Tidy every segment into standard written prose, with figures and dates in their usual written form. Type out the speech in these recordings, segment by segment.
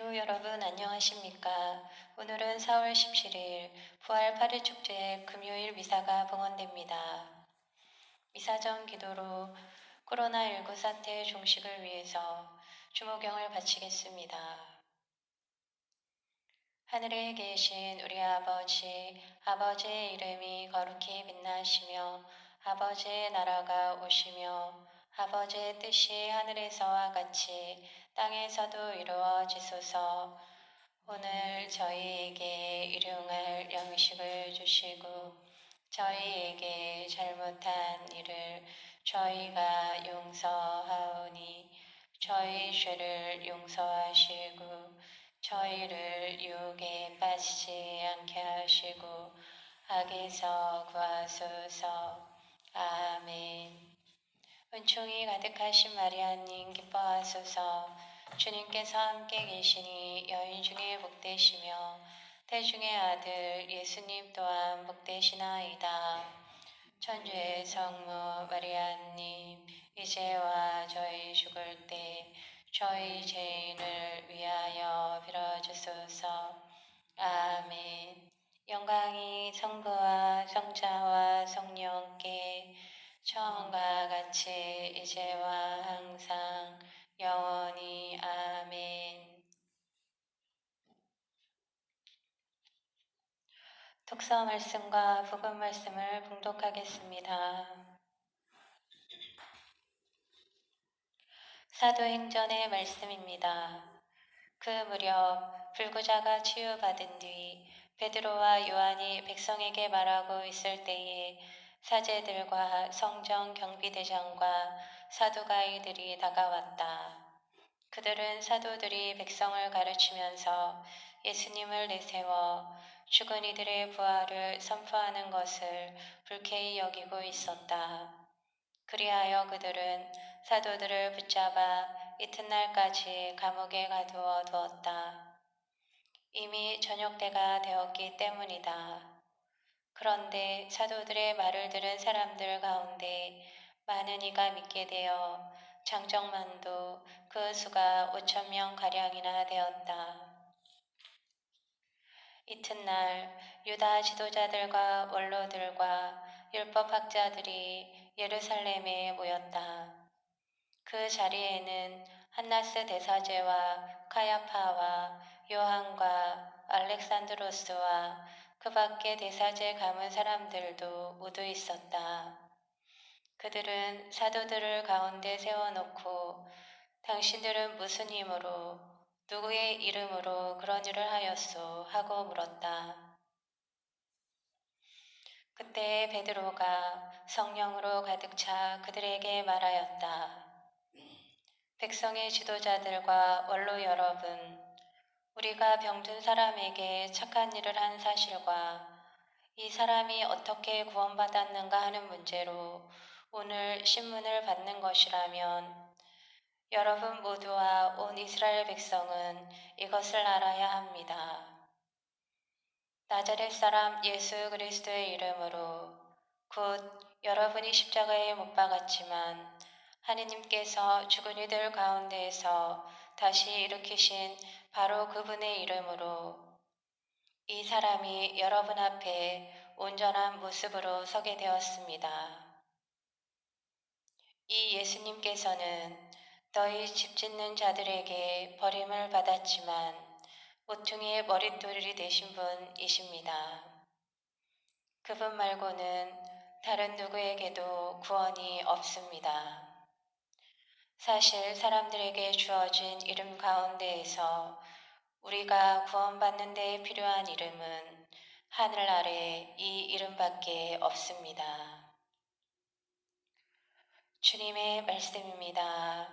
교우 여러분 안녕하십니까? 오늘은 4월 17일 부활 8일 축제 금요일 미사가 봉헌됩니다. 미사 전 기도로 코로나19 사태 종식을 위해서 주모경을 바치겠습니다. 하늘에 계신 우리 아버지, 아버지의 이름이 거룩히 빛나시며 아버지의 나라가 오시며 아버지의 뜻이 하늘에서와 같이 땅에서도 이루어지소서. 오늘 저희에게 일용할 양식을 주시고 저희에게 잘못한 일을 저희가 용서하오니 저희 죄를 용서하시고 저희를 유혹에 빠지지 않게 하시고 악에서 구하소서. 아멘. 은총이 가득하신 마리아님 기뻐하소서. 주님께서 함께 계시니 여인 중에 복되시며 태중의 아들 예수님 또한 복되시나이다. 천주의 성모 마리아님 이제와 저희 죽을 때 저희 죄인을 위하여 빌어주소서. 아멘. 영광이 성부와 성자와 성령께 처음과 같이 이제와 항상 영원히 아멘. 독서 말씀과 복음 말씀을 봉독하겠습니다. 사도행전의 말씀입니다. 그 무렵 불구자가 치유받은 뒤 베드로와 요한이 백성에게 말하고 있을 때에 사제들과 성정 경비대장과 사두가이들이 다가왔다. 그들은 사도들이 백성을 가르치면서 예수님을 내세워 죽은 이들의 부활을 선포하는 것을 불쾌히 여기고 있었다. 그리하여 그들은 사도들을 붙잡아 이튿날까지 감옥에 가두어 두었다. 이미 저녁 때가 되었기 때문이다. 그런데 사도들의 말을 들은 사람들 가운데 많은 이가 믿게 되어 장정만도 그 수가 5,000명 가량이나 되었다. 이튿날 유다 지도자들과 원로들과 율법학자들이 예루살렘에 모였다. 그 자리에는 한나스 대사제와 카야파와 요한과 알렉산드로스와 그 밖에 대사제 감은 사람들도 모두 있었다. 그들은 사도들을 가운데 세워놓고 당신들은 무슨 힘으로 누구의 이름으로 그런 일을 하였소? 하고 물었다. 그때 베드로가 성령으로 가득 차 그들에게 말하였다. 백성의 지도자들과 원로 여러분, 우리가 병든 사람에게 착한 일을 한 사실과 이 사람이 어떻게 구원받았는가 하는 문제로 오늘 신문을 받는 것이라면 여러분 모두와 온 이스라엘 백성은 이것을 알아야 합니다. 나자렛 사람 예수 그리스도의 이름으로 곧 여러분이 십자가에 못 박았지만 하느님께서 죽은 이들 가운데에서 다시 일으키신 바로 그분의 이름으로 이 사람이 여러분 앞에 온전한 모습으로 서게 되었습니다. 이 예수님께서는 너희 집 짓는 자들에게 버림을 받았지만 모퉁이의 머릿돌이 되신 분이십니다. 그분 말고는 다른 누구에게도 구원이 없습니다. 사실 사람들에게 주어진 이름 가운데에서 우리가 구원받는 데 필요한 이름은 하늘 아래 이 이름밖에 없습니다. 주님의 말씀입니다.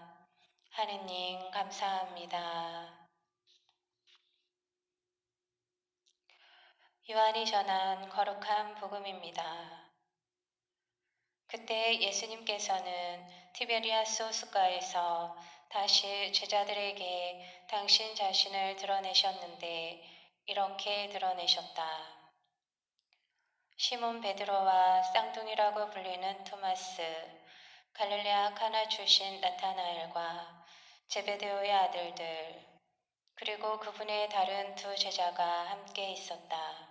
하느님 감사합니다. 요한이 전한 거룩한 복음입니다. 그때 예수님께서는 티베리아스 호숫가에서 다시 제자들에게 당신 자신을 드러내셨는데 이렇게 드러내셨다. 시몬 베드로와 쌍둥이라고 불리는 토마스, 갈릴레아 카나 출신 나타나엘과 제베데오의 아들들, 그리고 그분의 다른 두 제자가 함께 있었다.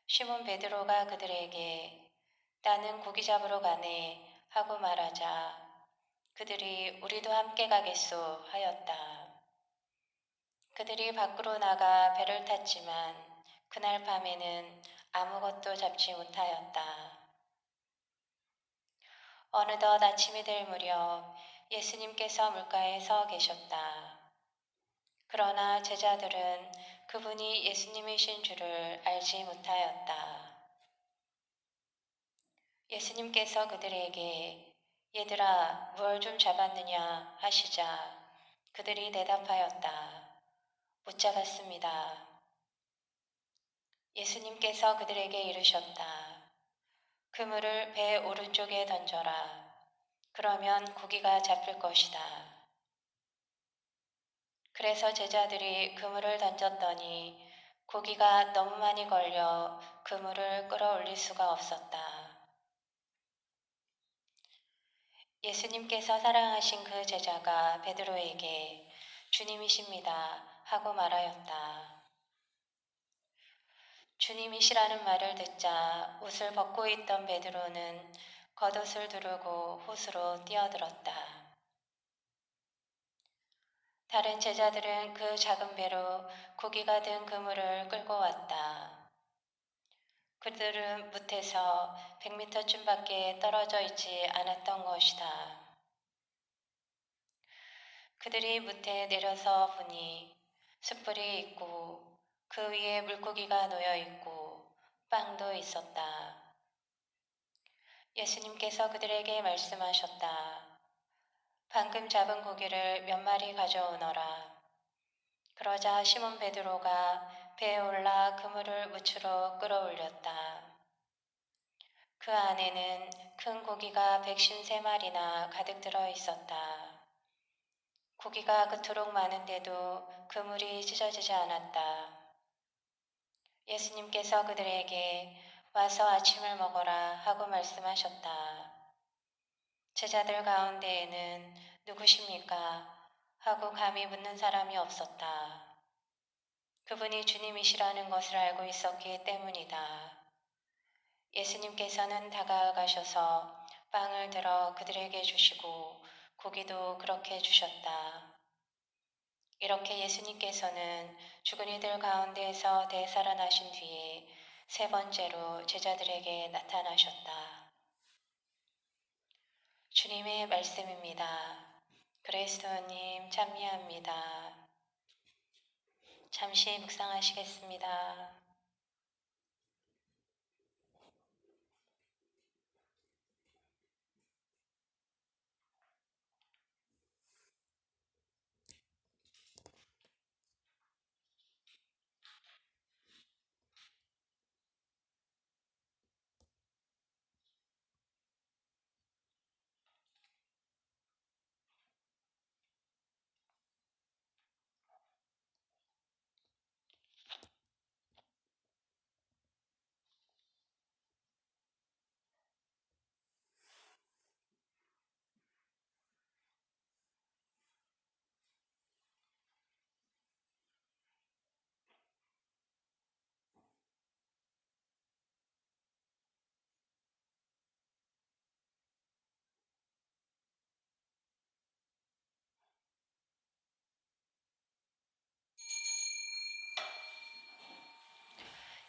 시몬 베드로가 그들에게 나는 고기 잡으러 가네 하고 말하자 그들이 우리도 함께 가겠소 하였다. 그들이 밖으로 나가 배를 탔지만 그날 밤에는 아무것도 잡지 못하였다. 어느덧 아침이 될 무렵 예수님께서 물가에 서 계셨다. 그러나 제자들은 그분이 예수님이신 줄을 알지 못하였다. 예수님께서 그들에게 얘들아 무얼 좀 잡았느냐 하시자 그들이 대답하였다. 못 잡았습니다. 예수님께서 그들에게 이르셨다. 그물을 배 오른쪽에 던져라. 그러면 고기가 잡힐 것이다. 그래서 제자들이 그물을 던졌더니 고기가 너무 많이 걸려 그물을 끌어올릴 수가 없었다. 예수님께서 사랑하신 그 제자가 베드로에게 주님이십니다 하고 말하였다. 주님이시라는 말을 듣자 옷을 벗고 있던 베드로는 겉옷을 두르고 호수로 뛰어들었다. 다른 제자들은 그 작은 배로 고기가 든 그물을 끌고 왔다. 그들은 뭇에서 100m쯤밖에 떨어져 있지 않았던 것이다. 그들이 뭇에 내려서 보니 숯불이 있고 그 위에 물고기가 놓여 있고 빵도 있었다. 예수님께서 그들에게 말씀하셨다. 방금 잡은 고기를 몇 마리 가져오너라. 그러자 시몬 베드로가 배에 올라 그물을 무추로 끌어올렸다. 그 안에는 큰 고기가 153마리나 가득 들어 있었다. 고기가 그토록 많은데도 그물이 찢어지지 않았다. 예수님께서 그들에게 와서 아침을 먹어라 하고 말씀하셨다. 제자들 가운데에는 누구십니까? 하고 감히 묻는 사람이 없었다. 그분이 주님이시라는 것을 알고 있었기 때문이다. 예수님께서는 다가가셔서 빵을 들어 그들에게 주시고 고기도 그렇게 주셨다. 이렇게 예수님께서는 죽은 이들 가운데에서 되살아나신 뒤에 세 번째로 제자들에게 나타나셨다. 주님의 말씀입니다. 그리스도님 찬미합니다. 잠시 묵상하시겠습니다.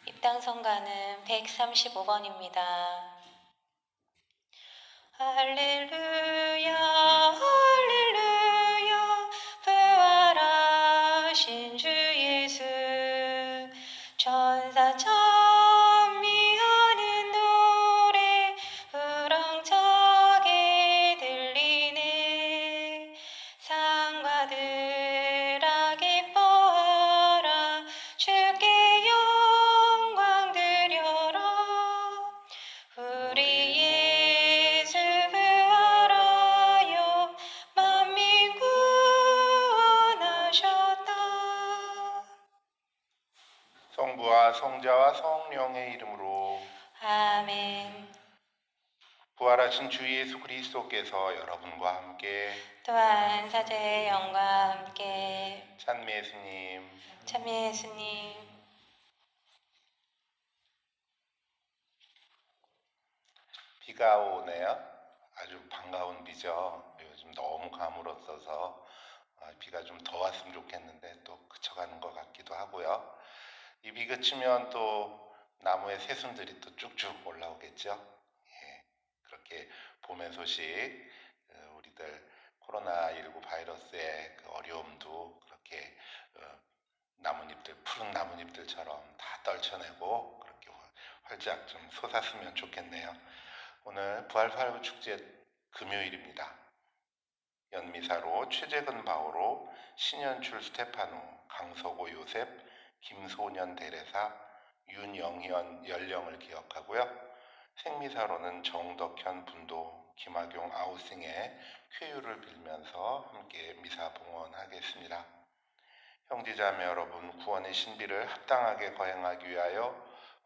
입당성가는 135번입니다. 할렐루야 할렐루야 부활하신 주 예수 천사 찬미하는 노래 우렁차게 들리네 상받으라 기뻐하라 주께 영광 드려라 우리 예수 부활하여 만민 구원하셨다. 성부와 성자와 성령의 이름으로 아멘. 부활하신 주 예수 그리스도께서 여러분과 함께 또한 사제의 영과 함께 찬미 예수님, 찬미 예수님, 비가 오네요. 아주 반가운 비죠. 요즘 너무 가물었어서 비가 좀 더 왔으면 좋겠는데 또 그쳐가는 것 같기도 하고요. 이 비 그치면 또 나무에 새순들이 또 쭉쭉 올라오겠죠. 예, 그렇게 봄의 소식, 우리들 코로나19 바이러스의 그 어려움도 그렇게 나뭇잎들, 푸른 나뭇잎들처럼 다 떨쳐내고 그렇게 활짝 좀 솟았으면 좋겠네요. 오늘 부활팔부 축제 금요일입니다. 연미사로 최재근 바오로 신현출 스테파노 강서고 요셉 김소년 대레사 윤영현 연령을 기억하고요. 생미사로는 정덕현 분도 김학용 아우싱의 쾌유를 빌면서 함께 미사 봉헌하겠습니다. 형제자매 여러분, 구원의 신비를 합당하게 거행하기 위하여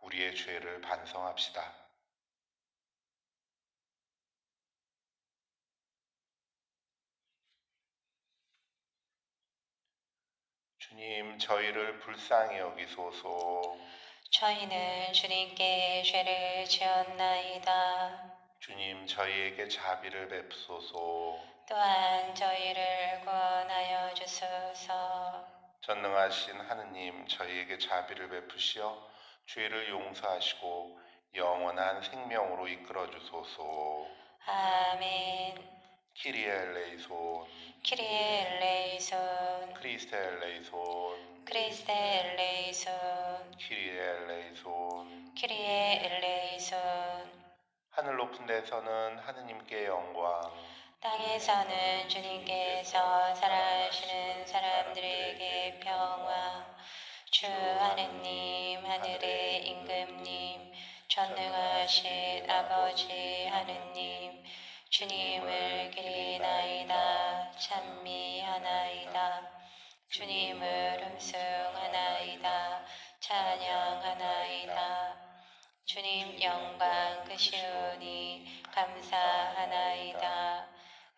우리의 죄를 반성합시다. 주님, 저희를 불쌍히 여기소서. 저희는 주님께 죄를 지었나이다. 주님, 저희에게 자비를 베푸소서. 또한 저희를 구원하여 주소서. 전능하신 하느님, 저희에게 자비를 베푸시어 죄를 용서하시고 영원한 생명으로 이끌어 주소서. 아멘. 키리에 엘레이손, 키리에 엘레이손, 크리스테 엘레이손, 크리스테 엘레이손, 키리에 엘레이손. 키리에 엘레이손. 하늘 높은 데서는 하느님께 영광, 땅에서는 주님께서 살아계시는 사람들에게 평화. 주 하느님, 하늘의 임금님, 전능하신 아버지 하느님, 주님을 기리나이다, 찬미하나이다. 주님을 음승하나이다, 찬양하나이다. 주님 영광 크시오니 감사하나이다.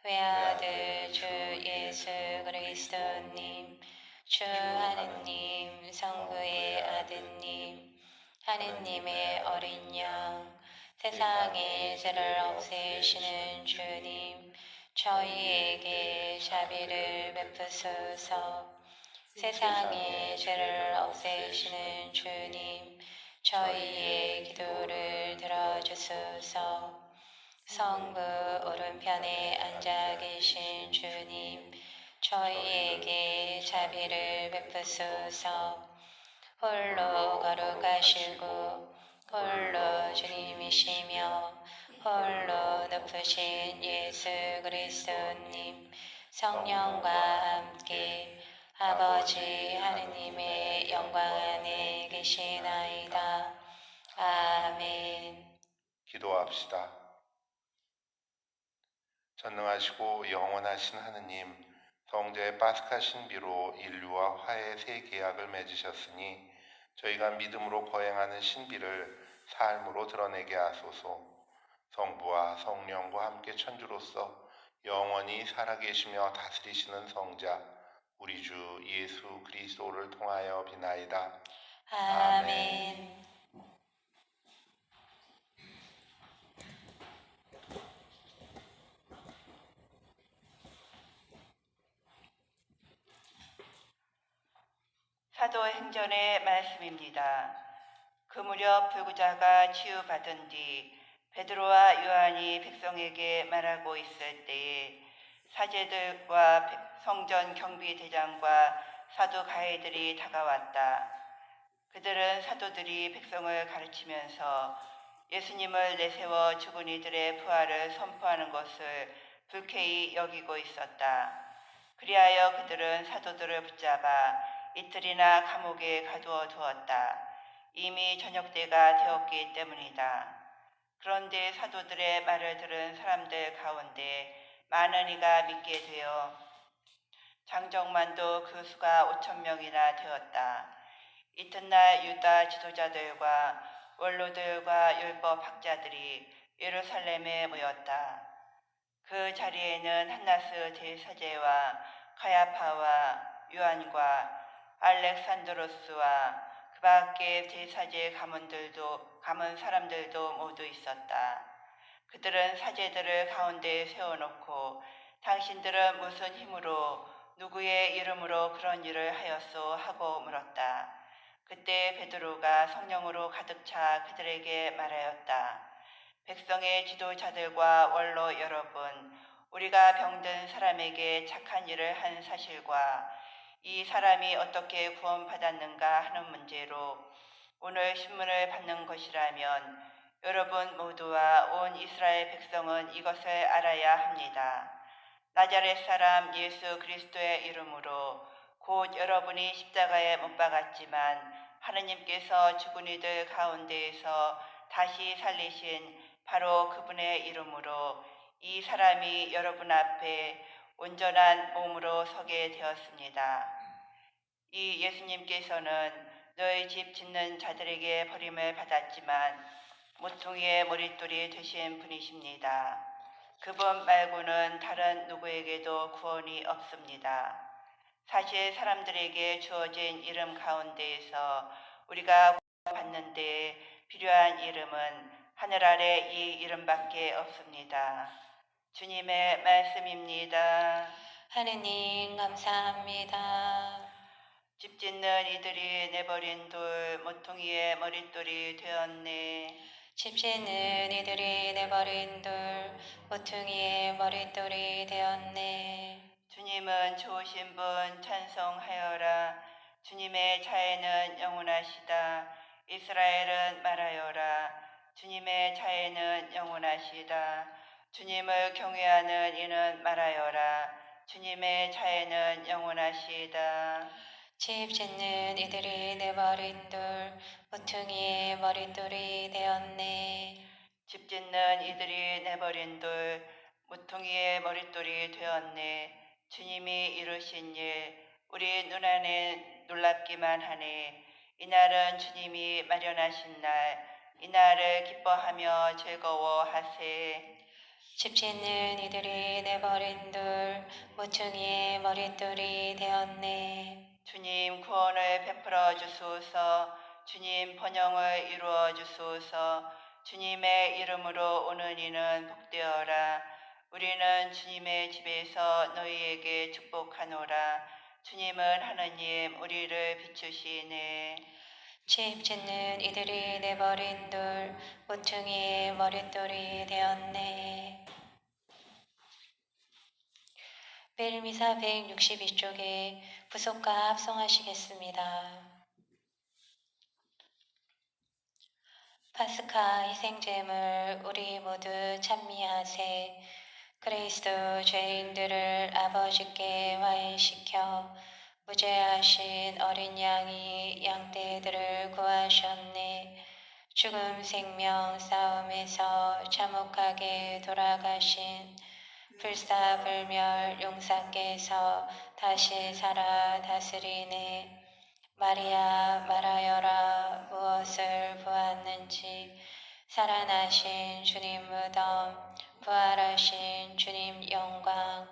외아들 주 예수 그리스도님, 주 하느님, 성부의 아드님, 하느님의 어린 양, 세상의 죄를 없애시는 주님, 저희에게 자비를 베푸소서. 세상의 죄를 없애시는 주님, 저희의 기도를 들어주소서. 성부 오른편에 앉아 계신 주님, 저희에게 자비를 베푸소서. 홀로 거룩하시고 홀로 주님이시며 홀로 높으신 예수 그리스도님, 성령과 함께 아버지 하느님의 영광 안에 계시나이다. 아멘. 기도합시다. 전능하시고 영원하신 하느님, 성자의 파스카 신비로 인류와 화해의 새 계약을 맺으셨으니 저희가 믿음으로 거행하는 신비를 삶으로 드러내게 하소서. 성부와 성령과 함께 천주로서 영원히 살아계시며 다스리시는 성자 우리 주 예수 그리스도를 통하여 비나이다. 아멘. 사도행전의 말씀입니다. 그 무렵 불구자가 치유받은 뒤 베드로와 요한이 백성에게 말하고 있을 때에 사제들과 성전 경비대장과 사두가이들이 다가왔다. 그들은 사도들이 백성을 가르치면서 예수님을 내세워 죽은 이들의 부활을 선포하는 것을 불쾌히 여기고 있었다. 그리하여 그들은 사도들을 붙잡아 이틀이나 감옥에 가두어 두었다. 이미 저녁 때가 되었기 때문이다. 그런데 사도들의 말을 들은 사람들 가운데 많은 이가 믿게 되어 장정만도 그 수가 5,000명이나 되었다. 이튿날 유다 지도자들과 원로들과 율법 학자들이 예루살렘에 모였다. 그 자리에는 한나스 대사제와 가야파와 요한과 알렉산드로스와 그 밖에 제사제 가문 사람들도 모두 있었다. 그들은 사제들을 가운데에 세워놓고 당신들은 무슨 힘으로 누구의 이름으로 그런 일을 하였소 하고 물었다. 그때 베드로가 성령으로 가득 차 그들에게 말하였다. 백성의 지도자들과 원로 여러분, 우리가 병든 사람에게 착한 일을 한 사실과 이 사람이 어떻게 구원받았는가 하는 문제로 오늘 신문을 받는 것이라면 여러분 모두와 온 이스라엘 백성은 이것을 알아야 합니다. 나자렛 사람 예수 그리스도의 이름으로 곧 여러분이 십자가에 못 박았지만 하느님께서 죽은 이들 가운데에서 다시 살리신 바로 그분의 이름으로 이 사람이 여러분 앞에 온전한 몸으로 서게 되었습니다. 이 예수님께서는 너희 집 짓는 자들에게 버림을 받았지만 모퉁이의 머릿돌이 되신 분이십니다. 그분 말고는 다른 누구에게도 구원이 없습니다. 사실 사람들에게 주어진 이름 가운데에서 우리가 구원받는 데 필요한 이름은 하늘 아래 이 이름밖에 없습니다. 주님의 말씀입니다. 하느님 감사합니다. 집 짓는 이들이 내버린 돌 모퉁이의 머릿돌이 되었네. 집 짓는 이들이 내버린 돌 모퉁이의 머릿돌이 되었네. 주님은 좋으신 분 찬송하여라. 주님의 자애는 영원하시다. 이스라엘은 말하여라. 주님의 자애는 영원하시다. 주님을 경외하는 이는 말하여라. 주님의 자애는 영원하시다. 집 짓는 이들이 내버린 돌 모퉁이의 머릿돌이 되었네. 집 짓는 이들이 내버린 돌 모퉁이의 머릿돌이 되었네. 주님이 이루신 일 우리 눈안에 놀랍기만 하네. 이날은 주님이 마련하신 날, 이날을 기뻐하며 즐거워하세. 집 짓는 이들이 내버린 돌 모퉁이의 머릿돌이 되었네. 주님 구원을 베풀어 주소서. 주님 번영을 이루어 주소서. 주님의 이름으로 오는 이는 복되어라. 우리는 주님의 집에서 너희에게 축복하노라. 주님은 하느님 우리를 비추시네. 집 짓는 이들이 내버린 돌 모퉁이의 머릿돌이 되었네. 매일미사 162쪽에 부속과 합성하시겠습니다. 파스카 희생제물 우리 모두 찬미하세. 그리스도 죄인들을 아버지께 화해시켜 무죄하신 어린 양이 양떼들을 구하셨네. 죽음 생명 싸움에서 참혹하게 돌아가신 불사불멸 용사께서 다시 살아 다스리네. 마리아 말하여라 무엇을 보았는지. 살아나신 주님 무덤 부활하신 주님 영광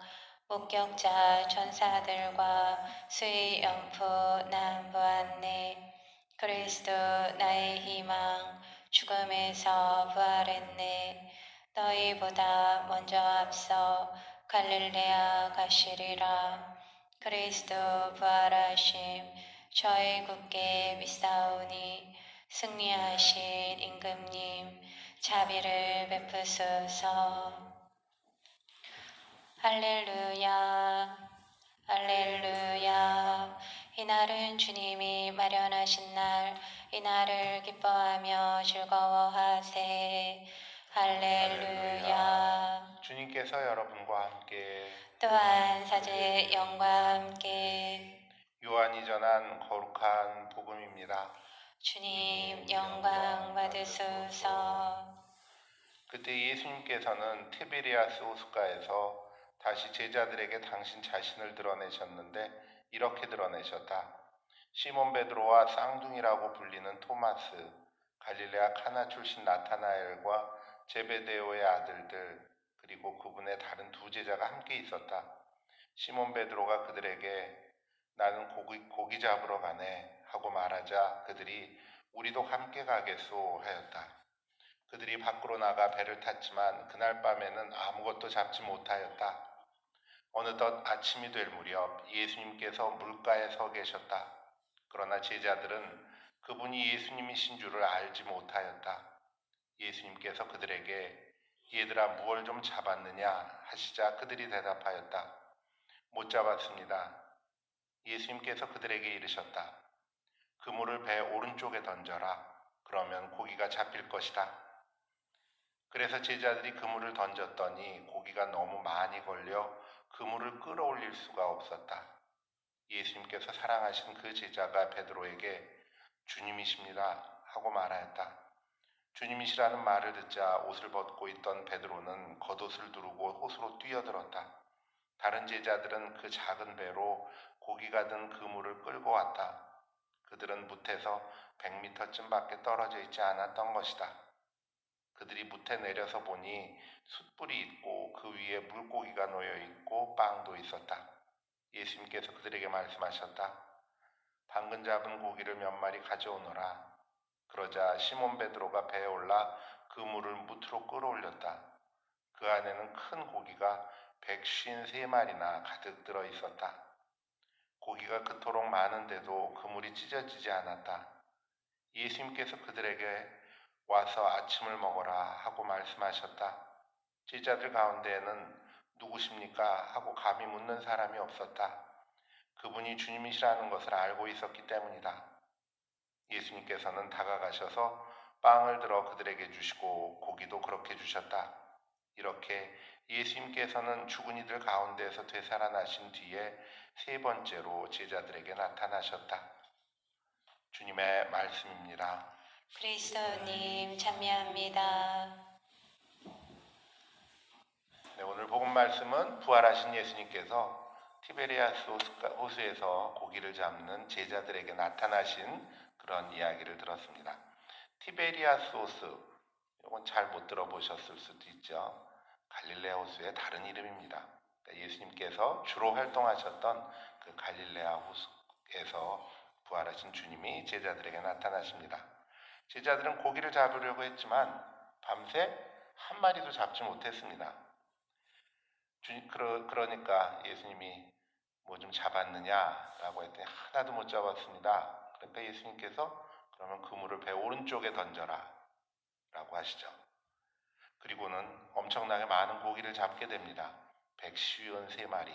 목격자 천사들과 수의 영포 난 보았네. 그리스도 나의 희망 죽음에서 부활했네. 너희보다 먼저 앞서 갈릴레아 가시리라. 그리스도 부활하심 저희 굳게 믿사오니 승리하신 임금님 자비를 베푸소서. 할렐루야 할렐루야. 이날은 주님이 마련하신 날, 이날을 기뻐하며 즐거워하세. 할렐루야. 주님께서 여러분과 함께 또한 사제 영과 함께 요한이 전한 거룩한 복음입니다. 주님 영광 받으소서. 그때 예수님께서는 티베리아스 호숫가에서 다시 제자들에게 당신 자신을 드러내셨는데 이렇게 드러내셨다. 시몬 베드로와 쌍둥이라고 불리는 토마스, 갈릴레아 카나 출신 나타나엘과 제베데오의 아들들, 그리고 그분의 다른 두 제자가 함께 있었다. 시몬 베드로가 그들에게 나는 고기 잡으러 가네 하고 말하자 그들이 우리도 함께 가겠소 하였다. 그들이 밖으로 나가 배를 탔지만 그날 밤에는 아무것도 잡지 못하였다. 어느덧 아침이 될 무렵 예수님께서 물가에 서 계셨다. 그러나 제자들은 그분이 예수님이신 줄을 알지 못하였다. 예수님께서 그들에게 얘들아 무얼 좀 잡았느냐 하시자 그들이 대답하였다. 못 잡았습니다. 예수님께서 그들에게 이르셨다. 그물을 배 오른쪽에 던져라. 그러면 고기가 잡힐 것이다. 그래서 제자들이 그물을 던졌더니 고기가 너무 많이 걸려 그물을 끌어올릴 수가 없었다. 예수님께서 사랑하신 그 제자가 베드로에게 주님이십니다 하고 말하였다. 주님이시라는 말을 듣자 옷을 벗고 있던 베드로는 겉옷을 두르고 호수로 뛰어들었다. 다른 제자들은 그 작은 배로 고기가 든 그물을 끌고 왔다. 그들은 뭇에서 100m쯤 밖에 떨어져 있지 않았던 것이다. 그들이 뭇에 내려서 보니 숯불이 있고 그 위에 물고기가 놓여 있고 빵도 있었다. 예수님께서 그들에게 말씀하셨다. 방금 잡은 고기를 몇 마리 가져오너라. 그러자 시몬 베드로가 배에 올라 그물을 뭇으로 끌어올렸다. 그 안에는 큰 고기가 153마리나 가득 들어 있었다. 고기가 그토록 많은데도 그물이 찢어지지 않았다. 예수님께서 그들에게 와서 아침을 먹어라 하고 말씀하셨다. 제자들 가운데에는 누구십니까? 하고 감히 묻는 사람이 없었다. 그분이 주님이시라는 것을 알고 있었기 때문이다. 예수님께서는 다가가셔서 빵을 들어 그들에게 주시고 고기도 그렇게 주셨다. 이렇게 예수님께서는 죽은 이들 가운데에서 되살아나신 뒤에 세 번째로 제자들에게 나타나셨다. 주님의 말씀입니다. 그리스도님 찬미합니다. 네, 오늘 복음 말씀은 부활하신 예수님께서 티베리아스 호수에서 고기를 잡는 제자들에게 나타나신 그런 이야기를 들었습니다. 티베리아스 호수, 이건 잘 못 들어보셨을 수도 있죠. 갈릴레아 호수의 다른 이름입니다. 그러니까 예수님께서 주로 활동하셨던 그 갈릴레아 호수에서 부활하신 주님이 제자들에게 나타나십니다. 제자들은 고기를 잡으려고 했지만 밤새 한 마리도 잡지 못했습니다. 그러니까 예수님이 뭐 좀 잡았느냐라고 했더니 하나도 못 잡았습니다. 그러니까 예수님께서 그러면 그물을 배 오른쪽에 던져라 라고 하시죠. 그리고는 엄청나게 많은 고기를 잡게 됩니다. 153마리.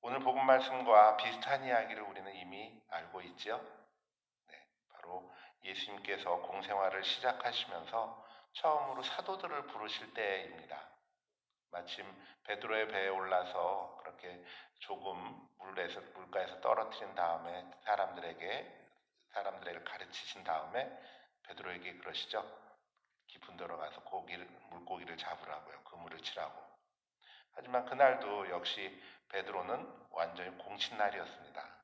오늘 복음 말씀과 비슷한 이야기를 우리는 이미 알고 있죠. 네, 바로 예수님께서 공생활을 시작하시면서 처음으로 사도들을 부르실 때입니다. 마침 베드로의 배에 올라서 그렇게 조금 물가에서 떨어뜨린 다음에 사람들에게 가르치신 다음에 베드로에게 그러시죠. 깊은 데로 가서 물고기를 잡으라고요. 그물을 치라고. 하지만 그날도 역시 베드로는 완전히 공친 날이었습니다.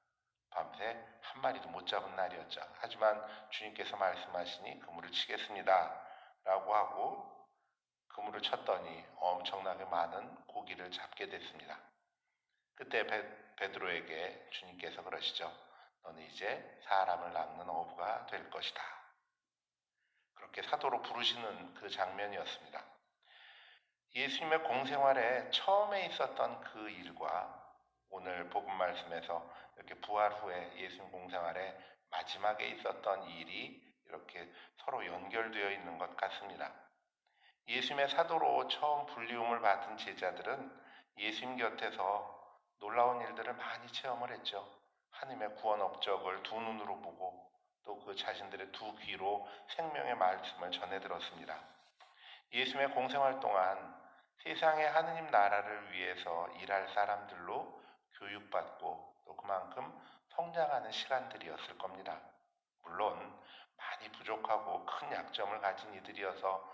밤새 한 마리도 못 잡은 날이었죠. 하지만 주님께서 말씀하시니 그물을 치겠습니다 라고 하고 그물을 쳤더니 엄청나게 많은 고기를 잡게 됐습니다. 그때 베드로에게 주님께서 그러시죠. 너는 이제 사람을 낚는 어부가 될 것이다. 그렇게 사도로 부르시는 그 장면이었습니다. 예수님의 공생활에 처음에 있었던 그 일과 오늘 복음 말씀에서 이렇게 부활 후에 예수님 공생활에 마지막에 있었던 일이 이렇게 서로 연결되어 있는 것 같습니다. 예수님의 사도로 처음 불리움을 받은 제자들은 예수님 곁에서 놀라운 일들을 많이 체험을 했죠. 하나님의 구원 업적을 두 눈으로 보고 또 그 자신들의 두 귀로 생명의 말씀을 전해 들었습니다. 예수님의 공생활 동안 세상의 하느님 나라를 위해서 일할 사람들로 교육받고 또 그만큼 성장하는 시간들이었을 겁니다. 물론 많이 부족하고 큰 약점을 가진 이들이어서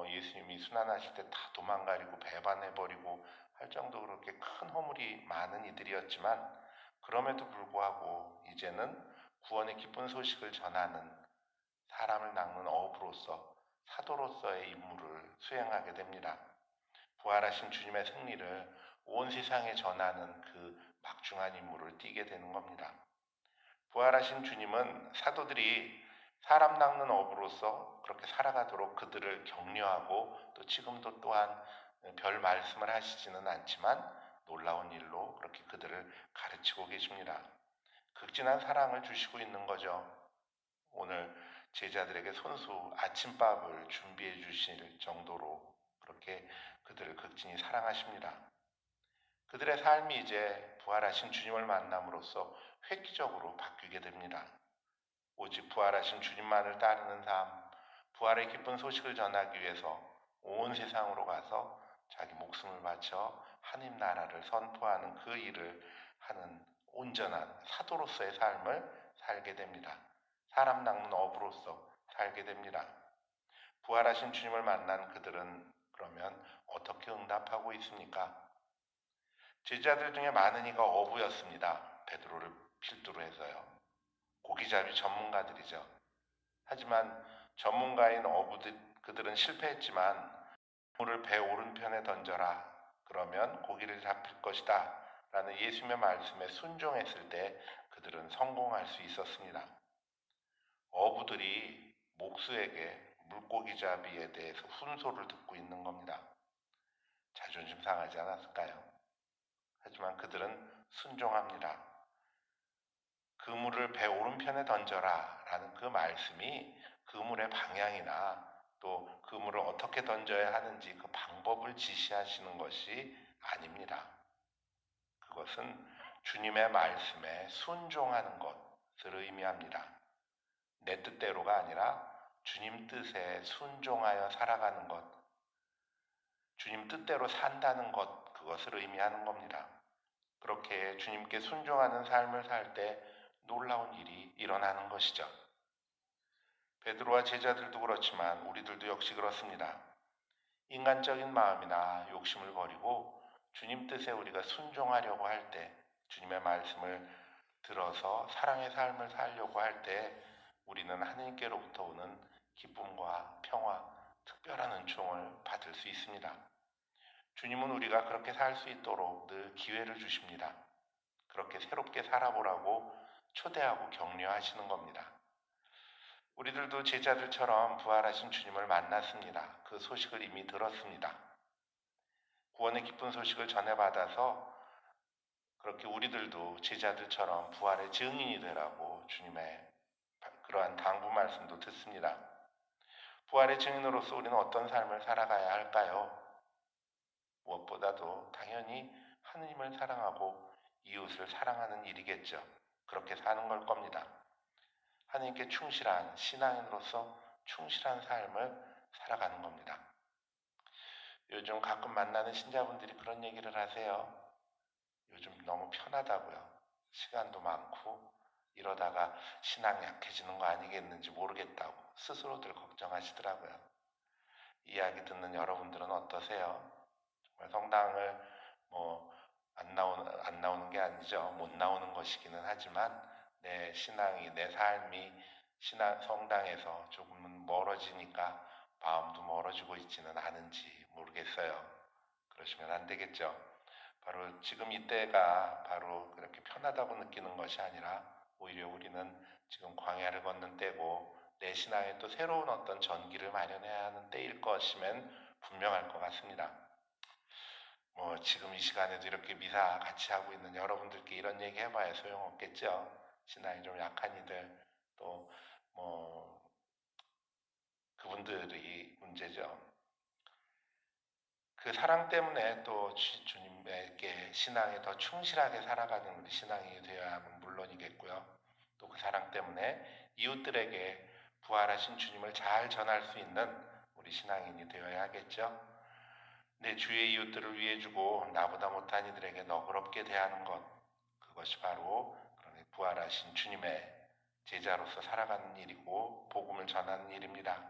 예수님이 순환하실 때 다 도망가리고 배반해버리고 할 정도로 그렇게 큰 허물이 많은 이들이었지만 그럼에도 불구하고 이제는 구원의 기쁜 소식을 전하는 사람을 낚는 어부로서 사도로서의 임무를 수행하게 됩니다. 부활하신 주님의 승리를 온 세상에 전하는 그 막중한 임무를 띠게 되는 겁니다. 부활하신 주님은 사도들이 사람 낚는 어부로서 그렇게 살아가도록 그들을 격려하고 또 지금도 또한 별 말씀을 하시지는 않지만 놀라운 일로 그렇게 그들을 가르치고 계십니다. 극진한 사랑을 주시고 있는 거죠. 오늘 제자들에게 손수 아침밥을 준비해 주실 정도로 그렇게 그들을 극진히 사랑하십니다. 그들의 삶이 이제 부활하신 주님을 만남으로써 획기적으로 바뀌게 됩니다. 오직 부활하신 주님만을 따르는 삶, 부활의 기쁜 소식을 전하기 위해서 온 세상으로 가서 자기 목숨을 바쳐 하나님 나라를 선포하는 그 일을 하는 온전한 사도로서의 삶을 살게 됩니다. 사람 낚는 어부로서 살게 됩니다. 부활하신 주님을 만난 그들은 그러면 어떻게 응답하고 있습니까? 제자들 중에 많은 이가 어부였습니다. 베드로를 필두로 해서요. 고기잡이 전문가들이죠. 하지만 전문가인 어부들 그들은 실패했지만 물을 배 오른편에 던져라. 그러면 고기를 잡힐 것이다. 라는 예수님의 말씀에 순종했을 때 그들은 성공할 수 있었습니다. 어부들이 목수에게 물고기잡이에 대해서 훈소를 듣고 있는 겁니다. 자존심 상하지 않았을까요? 하지만 그들은 순종합니다. 그물을 배 오른편에 던져라 라는 그 말씀이 그물의 방향이나 또 그물을 어떻게 던져야 하는지 그 방법을 지시하시는 것이 아닙니다. 그것은 주님의 말씀에 순종하는 것을 의미합니다. 내 뜻대로가 아니라 주님 뜻에 순종하여 살아가는 것, 주님 뜻대로 산다는 것, 그것을 의미하는 겁니다. 그렇게 주님께 순종하는 삶을 살 때 놀라운 일이 일어나는 것이죠. 베드로와 제자들도 그렇지만 우리들도 역시 그렇습니다. 인간적인 마음이나 욕심을 버리고 주님 뜻에 우리가 순종하려고 할 때, 주님의 말씀을 들어서 사랑의 삶을 살려고 할 때 우리는 하나님께로부터 오는 기쁨과 평화, 특별한 은총을 받을 수 있습니다. 주님은 우리가 그렇게 살 수 있도록 늘 기회를 주십니다. 그렇게 새롭게 살아보라고 초대하고 격려하시는 겁니다. 우리들도 제자들처럼 부활하신 주님을 만났습니다. 그 소식을 이미 들었습니다. 구원의 기쁜 소식을 전해받아서 그렇게 우리들도 제자들처럼 부활의 증인이 되라고 주님의 그러한 당부 말씀도 듣습니다. 부활의 증인으로서 우리는 어떤 삶을 살아가야 할까요? 무엇보다도 당연히 하느님을 사랑하고 이웃을 사랑하는 일이겠죠. 그렇게 사는 걸 겁니다. 하나님께 충실한 신앙인으로서 충실한 삶을 살아가는 겁니다. 요즘 가끔 만나는 신자분들이 그런 얘기를 하세요. 요즘 너무 편하다고요. 시간도 많고 이러다가 신앙이 약해지는 거 아니겠는지 모르겠다고 스스로들 걱정하시더라고요. 이야기 듣는 여러분들은 어떠세요? 정말 성당을 안 나오는 게 아니죠. 못 나오는 것이기는 하지만 내 신앙이, 내 삶이 성당에서 조금은 멀어지니까 마음도 멀어지고 있지는 않은지 모르겠어요. 그러시면 안 되겠죠. 바로 지금 이때가 바로 그렇게 편하다고 느끼는 것이 아니라 오히려 우리는 지금 광야를 걷는 때고 내 신앙에 또 새로운 어떤 전기를 마련해야 하는 때일 것이면 분명할 것 같습니다. 지금 이 시간에도 이렇게 미사 같이 하고 있는 여러분들께 이런 얘기 해봐야 소용없겠죠. 신앙이 좀 약한 이들, 또, 그분들이 문제죠. 그 사랑 때문에 또 주님에게 신앙에 더 충실하게 살아가는 우리 신앙이 되어야 하면 물론이겠고요. 또 그 사랑 때문에 이웃들에게 부활하신 주님을 잘 전할 수 있는 우리 신앙인이 되어야 하겠죠. 내 주의 이웃들을 위해 주고 나보다 못한 이들에게 너그럽게 대하는 것, 그것이 바로 부활하신 주님의 제자로서 살아가는 일이고 복음을 전하는 일입니다.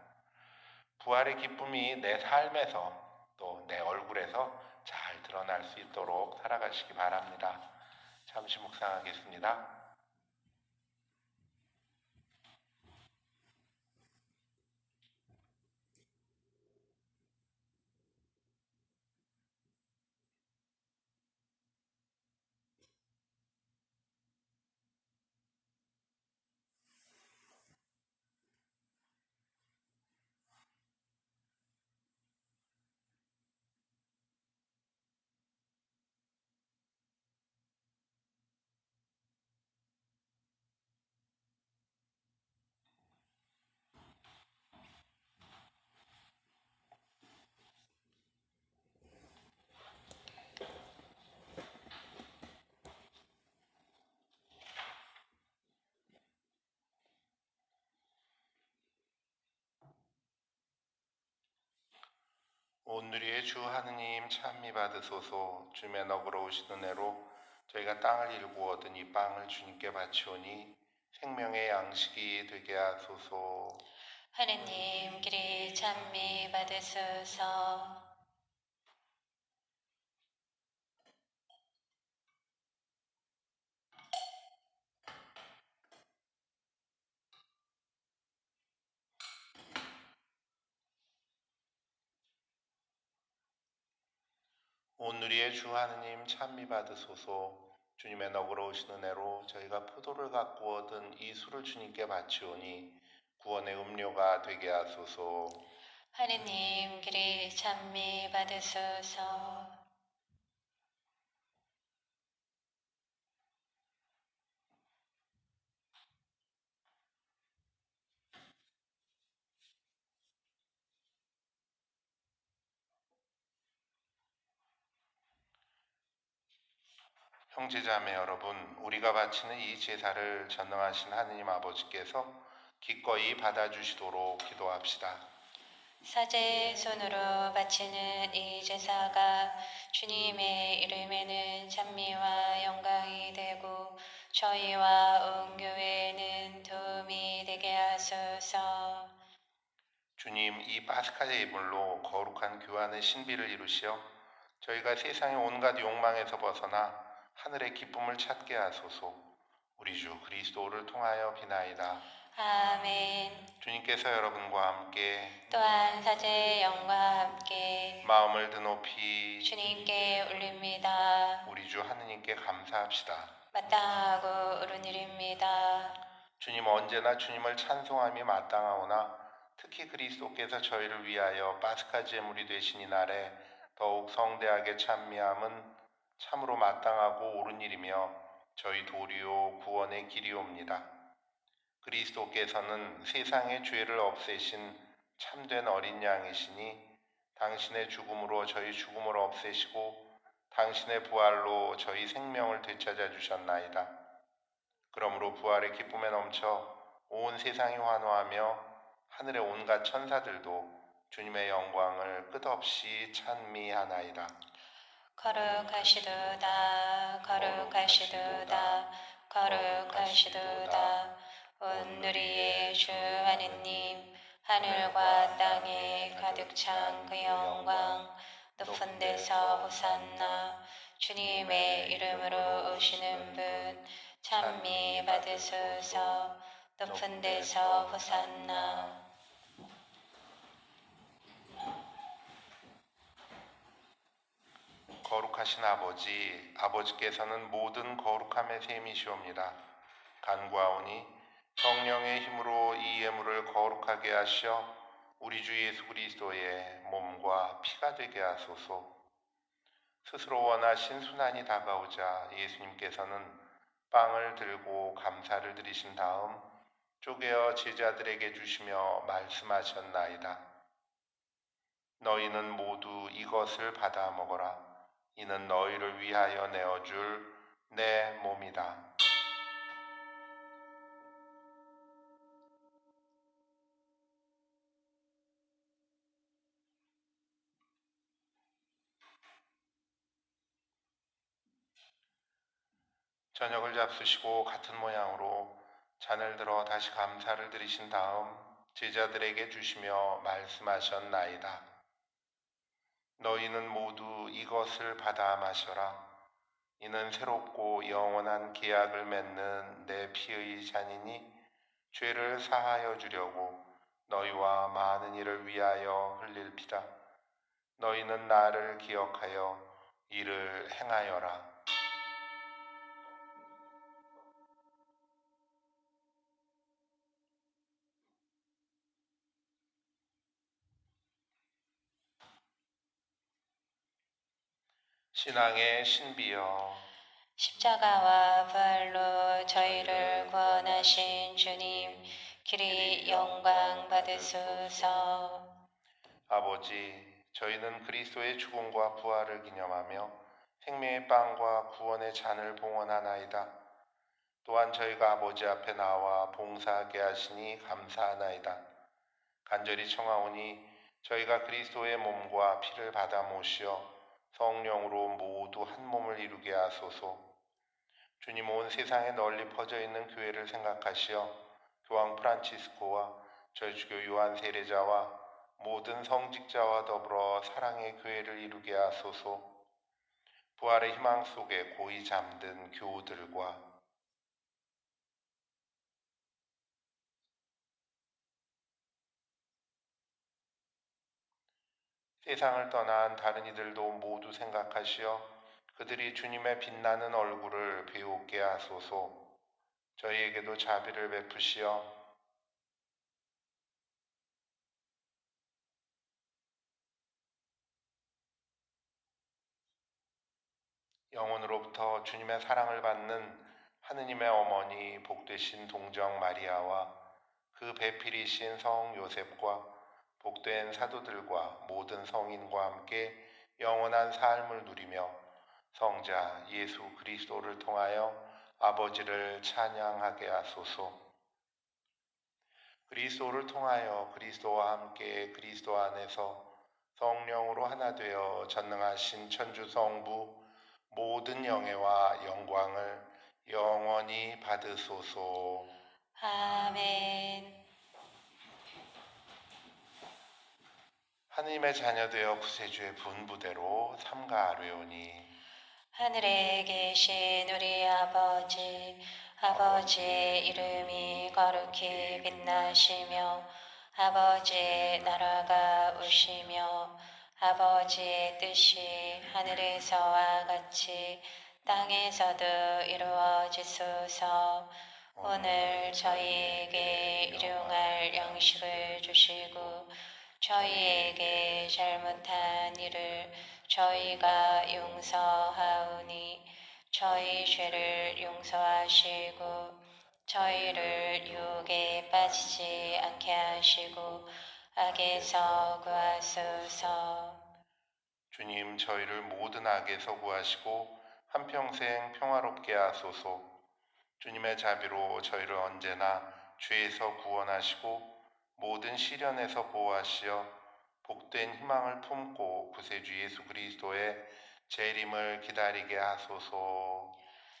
부활의 기쁨이 내 삶에서 또 내 얼굴에서 잘 드러날 수 있도록 살아가시기 바랍니다. 잠시 묵상하겠습니다. 온누리의 주 하느님 찬미 받으소서. 주님의 너그러우신 은혜로 저희가 땅을 일구 얻은 이 빵을 주님께 바치오니 생명의 양식이 되게 하소서. 하느님 길이 찬미 받으소서. 온누리의 주 하느님 찬미 받으소서. 주님의 너그러우신 은혜로 저희가 포도를 갖고 얻은 이 술을 주님께 바치오니 구원의 음료가 되게 하소서. 하느님 길이 찬미 받으소서. 형제자매 여러분, 우리가 바치는 이 제사를 전능하신 하느님 아버지께서 기꺼이 받아주시도록 기도합시다. 사제의 손으로 바치는 이 제사가 주님의 이름에는 찬미와 영광이 되고 저희와 온 교회에는 도움이 되게 하소서. 주님, 이 파스카 예물로 거룩한 교환의 신비를 이루시어 저희가 세상의 온갖 욕망에서 벗어나 하늘의 기쁨을 찾게 하소서. 우리 주 그리스도를 통하여 비나이다. 아멘. 주님께서 여러분과 함께 또한 사제의 영과 함께 마음을 드높이 주님께 올립니다. 우리 주 하느님께 감사합시다. 마땅하고 옳은 일입니다. 주님, 언제나 주님을 찬송함이 마땅하오나 특히 그리스도께서 저희를 위하여 파스카 제물이 되신 이 날에 더욱 성대하게 찬미함은 참으로 마땅하고 옳은 일이며 저희 도리요 구원의 길이옵니다. 그리스도께서는 세상의 죄를 없애신 참된 어린 양이시니 당신의 죽음으로 저희 죽음을 없애시고 당신의 부활로 저희 생명을 되찾아 주셨나이다. 그러므로 부활의 기쁨에 넘쳐 온 세상이 환호하며 하늘의 온갖 천사들도 주님의 영광을 끝없이 찬미하나이다. 거룩하시도다 거룩하시도다 거룩하시도다. 온누리의 주 하느님 하늘과 땅에 가득 찬 그 영광 높은 데서 호산나. 주님의 이름으로 오시는 분 찬미 받으소서. 높은 데서 호산나. 거룩하신 아버지, 아버지께서는 모든 거룩함의 셈이시옵니다. 간구하오니 성령의 힘으로 이 예물을 거룩하게 하시어 우리 주 예수 그리스도의 몸과 피가 되게 하소서. 스스로 원하신 순환이 다가오자 예수님께서는 빵을 들고 감사를 드리신 다음 쪼개어 제자들에게 주시며 말씀하셨나이다. 너희는 모두 이것을 받아 먹어라. 이는 너희를 위하여 내어줄 내 몸이다. 저녁을 잡수시고 같은 모양으로 잔을 들어 다시 감사를 드리신 다음 제자들에게 주시며 말씀하셨나이다. 너희는 모두 이것을 받아 마셔라. 이는 새롭고 영원한 계약을 맺는 내 피의 잔이니 죄를 사하여 주려고 너희와 많은 이를 위하여 흘릴 피다. 너희는 나를 기억하여 이를 행하여라. 신앙의 신비여, 십자가와 부활로 저희를 구원하신 주님 길이 영광 받으소서. 아버지, 저희는 그리스도의 죽음과 부활을 기념하며 생명의 빵과 구원의 잔을 봉헌하나이다. 또한 저희가 아버지 앞에 나와 봉사하게 하시니 감사하나이다. 간절히 청하오니 저희가 그리스도의 몸과 피를 받아 모시어 성령으로 모두 한 몸을 이루게 하소서. 주님, 온 세상에 널리 퍼져 있는 교회를 생각하시어 교황 프란치스코와 저희 주교 요한 세례자와 모든 성직자와 더불어 사랑의 교회를 이루게 하소서. 부활의 희망 속에 고이 잠든 교우들과 세상을 떠난 다른 이들도 모두 생각하시어 그들이 주님의 빛나는 얼굴을 배우게 하소서. 저희에게도 자비를 베푸시어 영혼으로부터 주님의 사랑을 받는 하느님의 어머니 복되신 동정 마리아와 그 배필이신 성 요셉과 복된 사도들과 모든 성인과 함께 영원한 삶을 누리며 성자 예수 그리스도를 통하여 아버지를 찬양하게 하소서. 그리스도를 통하여 그리스도와 함께 그리스도 안에서 성령으로 하나 되어 전능하신 천주 성부 모든 영예와 영광을 영원히 받으소서. 아멘. 하느님의 자녀되어 구세주의 분부대로 삼가하려니 하늘에 계신 우리 아버지의 이름이 거룩히 빛나시며 아버지의 나라가 오시며 아버지의 뜻이 하늘에서와 같이 땅에서도 이루어지소서. 오늘 저희에게 일용할 양식을 주시고 저희에게 잘못한 일을 저희가 용서하오니 저희 죄를 용서하시고 저희를 유혹에 빠지지 않게 하시고 악에서 구하소서. 주님 저희를 모든 악에서 구하시고 한평생 평화롭게 하소서. 주님의 자비로 저희를 언제나 죄에서 구원하시고 모든 시련에서 보호하시어 복된 희망을 품고 구세주 예수 그리스도의 재림을 기다리게 하소서.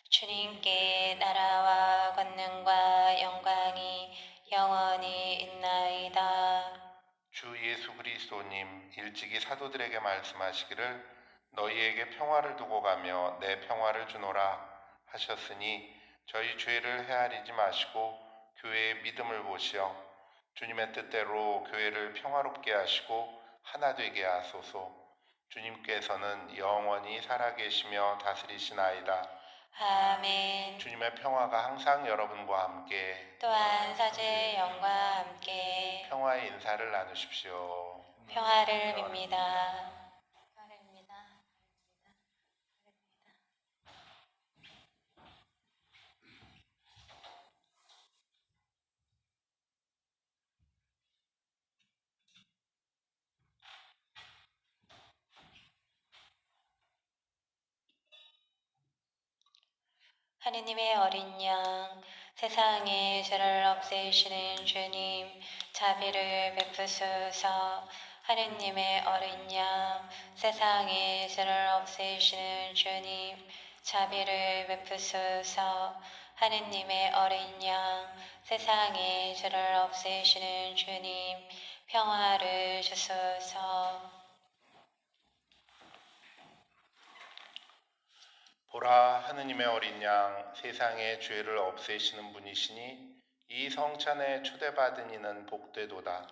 주님께 나라와 권능과 영광이 영원히 있나이다. 주 예수 그리스도님 일찍이 사도들에게 말씀하시기를 너희에게 평화를 두고 가며 내 평화를 주노라 하셨으니 저희 죄를 헤아리지 마시고 교회의 믿음을 보시어 주님의 뜻대로 교회를 평화롭게 하시고 하나 되게 하소서. 주님께서는 영원히 살아계시며 다스리시나이다. 아멘. 주님의 평화가 항상 여러분과 함께 또한 사제의 영과 함께 평화의 인사를 나누십시오. 평화를 빕니다. 하느님의 어린 양, 세상의 죄를 없애시는 주님, 자비를 베푸소서. 하느님의 어린 양, 세상의 죄를 없애시는 주님, 자비를 베푸소서. 하느님의 어린 양, 세상의 죄를 없애시는 주님, 평화를 주소서. 보라 하느님의 어린 양 세상의 죄를 없애시는 분이시니 이 성찬에 초대받은 이는 복되도다.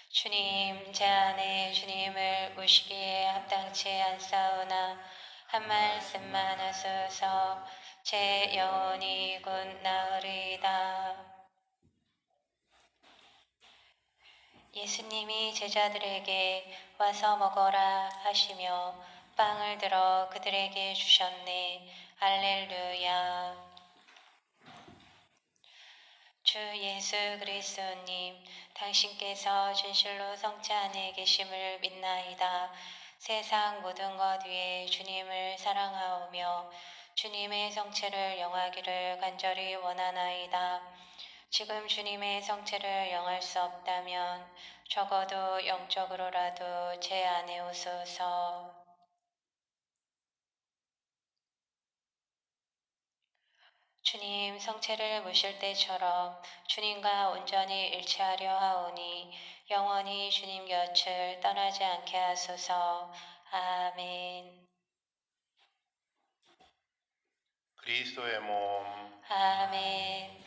주님, 제 안에 주님을 모시기에 합당치 않사오나 한 말씀만 하소서. 제 영혼이 곧 나으리이다. 예수님이 제자들에게 와서 먹어라 하시며 빵을 들어 그들에게 주셨네. 할렐루야. 주 예수 그리스도님, 당신께서 진실로 성체 안에 계심을 믿나이다. 세상 모든 것 위에 주님을 사랑하오며 주님의 성체를 영하기를 간절히 원하나이다. 지금 주님의 성체를 영할 수 없다면 적어도 영적으로라도 제 안에 오소서. 주님 성체를 모실 때처럼 주님과 온전히 일치하려 하오니 영원히 주님 곁을 떠나지 않게 하소서. 아멘. 그리스도의 몸, 아멘.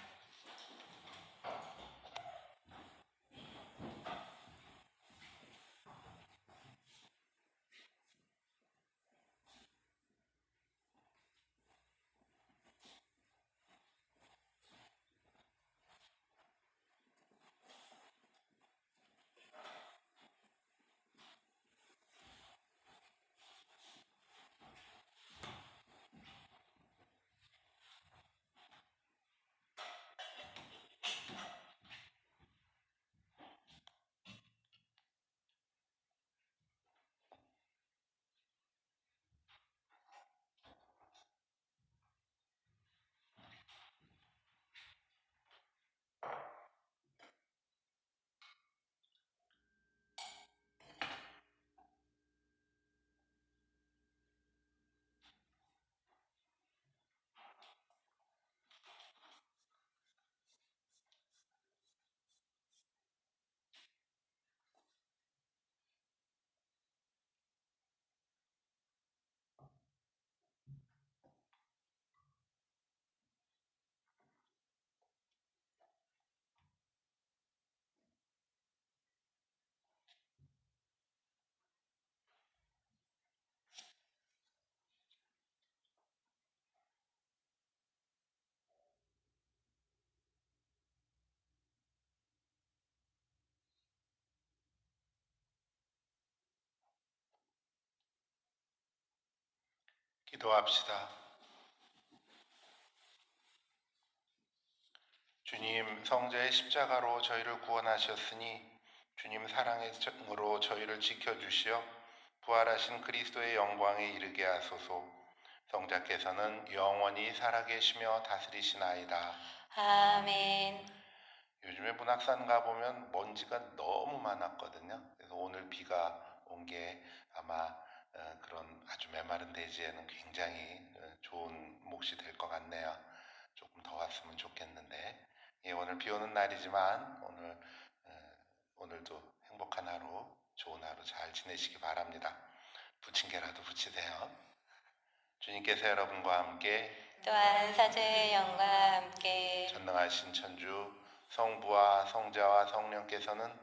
기도합시다. 주님, 성자의 십자가로 저희를 구원하셨으니 주님 사랑의 정으로 저희를 지켜주시어 부활하신 그리스도의 영광에 이르게 하소서. 성자께서는 영원히 살아계시며 다스리시나이다. 아멘. 요즘에 문학산 가보면 먼지가 너무 많았거든요. 그래서 오늘 비가 온 게 아마 그런 아주 메마른 대지에는 굉장히 좋은 몫이 될 것 같네요. 조금 더 왔으면 좋겠는데, 예, 오늘 비 오는 날이지만 오늘도 행복한 하루, 좋은 하루 잘 지내시기 바랍니다. 부침개라도 부치세요. 주님께서 여러분과 함께 또한 사제의 영과 함께 전능하신 천주 성부와 성자와 성령께서는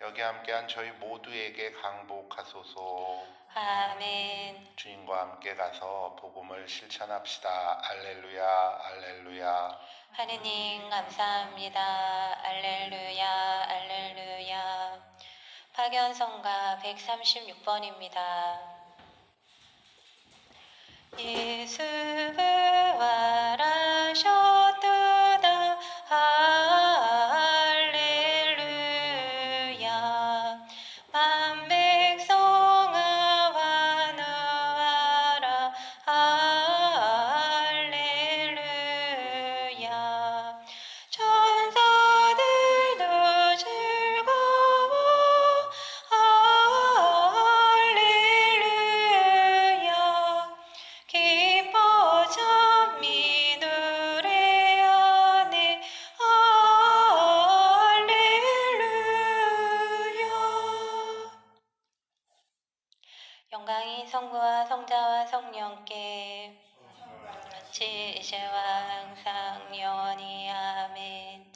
여기 함께한 저희 모두에게 강복하소서. 아멘. 주님과 함께 가서 복음을 실천합시다. 알렐루야, 알렐루야. 하느님 감사합니다. 알렐루야, 알렐루야. 파견성가 136번입니다. 예수 부활하셨도다. 할렐루야. 만백성아 환호하라. 할렐루야. 천사들도 즐거워. 할렐루야. 기뻐 찬미 노래하네. 할렐루야. 영광이 성부와 성자와 성령께 같이 이제와 항상 영원히 아멘.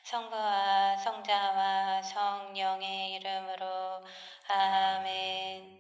성부와 성자와 성령의 이름으로 아멘.